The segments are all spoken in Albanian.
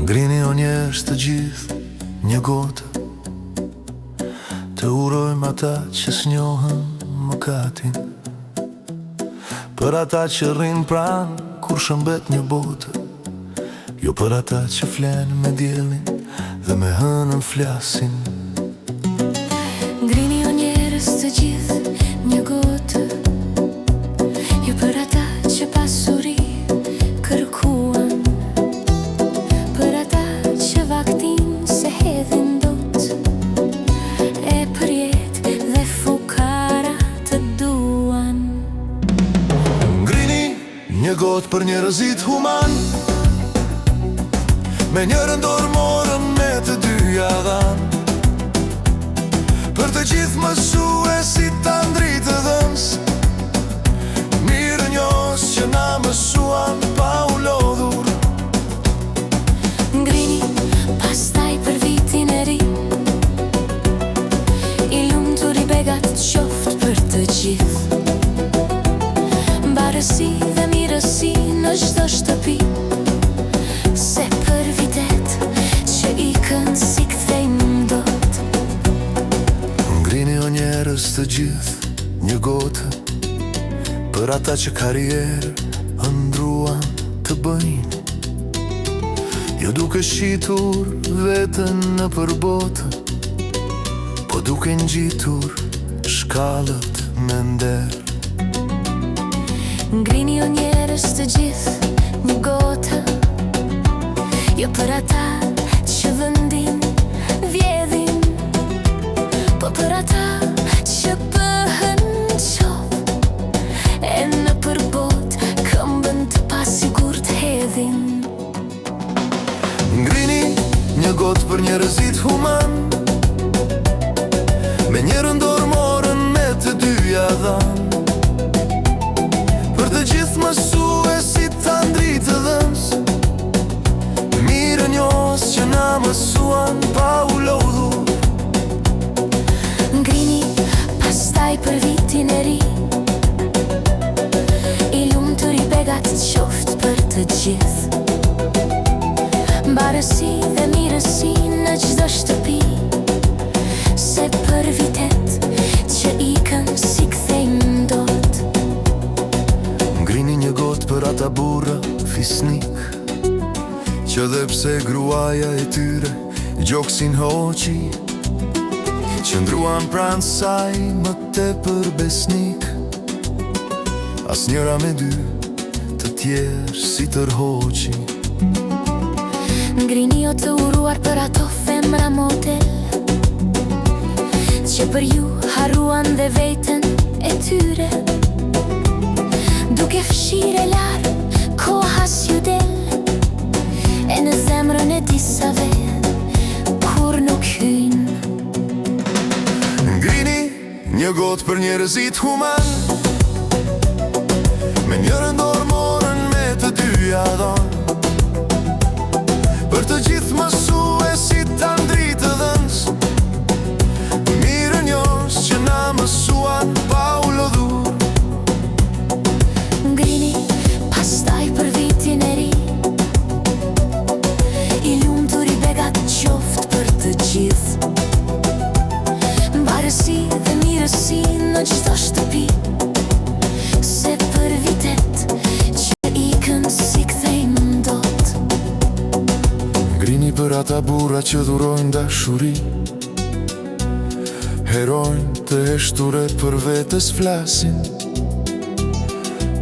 Ngrini o njerëz të gjithë një gotë, të urojmë ata që s'njohën mëkatin, për ata që rrinë pranë kur shëmbet një botë, jo për ata që flenë me diellin dhe me hënën flasin. Ngrini o njerëz të gjithë një gotë, jo për ata që pasuri kërkuan, për ata që vaktin se hedhin dot, e për jetë dhe fukara të duan. Ngrini një gotë për njerëzit human, me njërën dorë morën me të dyja dhanë, për të gjithë mësuesit ta ndritë dhëns, mirë njos që na mësuan pa u lodhur. Ngrini pastaj për vitin e ri, i lumtur i begat qoftë për të gjithë, mbarësi dhe mirësi në çdo shtëpi, se për vitet që ikën si kthejmë dot. Ngrini o njerëz të gjithë një gotë, për ata që karrierë ëndruan të bëjnë, jo duke shitur vetën në përbotë, po duke ngjitur shkallët me nder. Ngrini o njerëz të gjithë një gotë, jo për ata që vendin vjedhin, po për ata që bëhen qov, e në përbot këmbën të pasigurt hedhin. Ngrini një gotë për njerëzit human, me njërën dorë morën me të dyja dhanë, për të gjithë mësuesit ta ndritë dhëns, mirë njos që na mësuan pa u lodhur. Ngrini pastaj për vitin e ri, i lumtur i begat qoftë për të gjithë, mbarësi dhe mirësi në çdo shtëpi, se për vitet që ikën si kthejmë dot. Ngrini një gotë për ata burra fisnik, që dhe pse gruaja e tyre gjoksin hoqi, që ndruan pranë saj më tepër besnik, as njëra me dy, të tjerë si tërhoqi. Ngrini o të uruar për ato femra model, që për ju harruan dhe veten e tyre, duke fshire larë koha s'ju del, e në zemrën e disave kur nuk hyn. Ngrini një gotë për njerëzit human, me njërën dorë morën me të dyja dhanë, për të gjithë mësuesit ta ndritë dhëns, mirë njos që na mësuan pa u lodhur. Ngrini pastaj për vitin e ri, i lumtur i begat qoftë për të gjithë, mbarësi dhe mirësi në çdo shtëpi, se për vitet që ikën si kthejmë dot. Ngrini për ata burra që dhurojnë dashuri, herojnë të heshture për vetës flasin,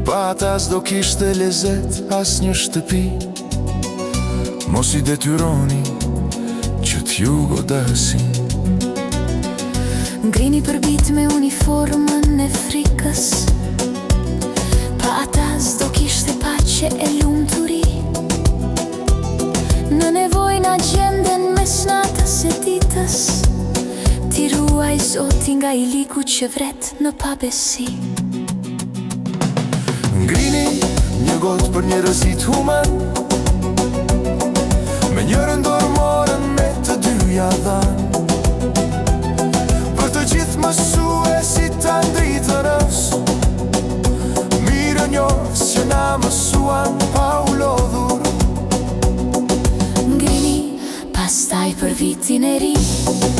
pa ata s'do kishte lezet as një shtëpi, mos i detyroni që t'ju godasin. Ngrini për bit me uniformën e frikës, pa ata s'do kishte paqe e lumturi, në nevojna gjenden mes natës e ditës, ti ruaj Zoti nga i liku që vret në pabesi. Ngrini një gotë për njerëzit human, me njërën dorë morën me të dyja dhanë, për të gjithë mësuesit ta ndritë dhëns, mirë njos që na mësuan pa u lodhur. Ngrini për vitin e ri.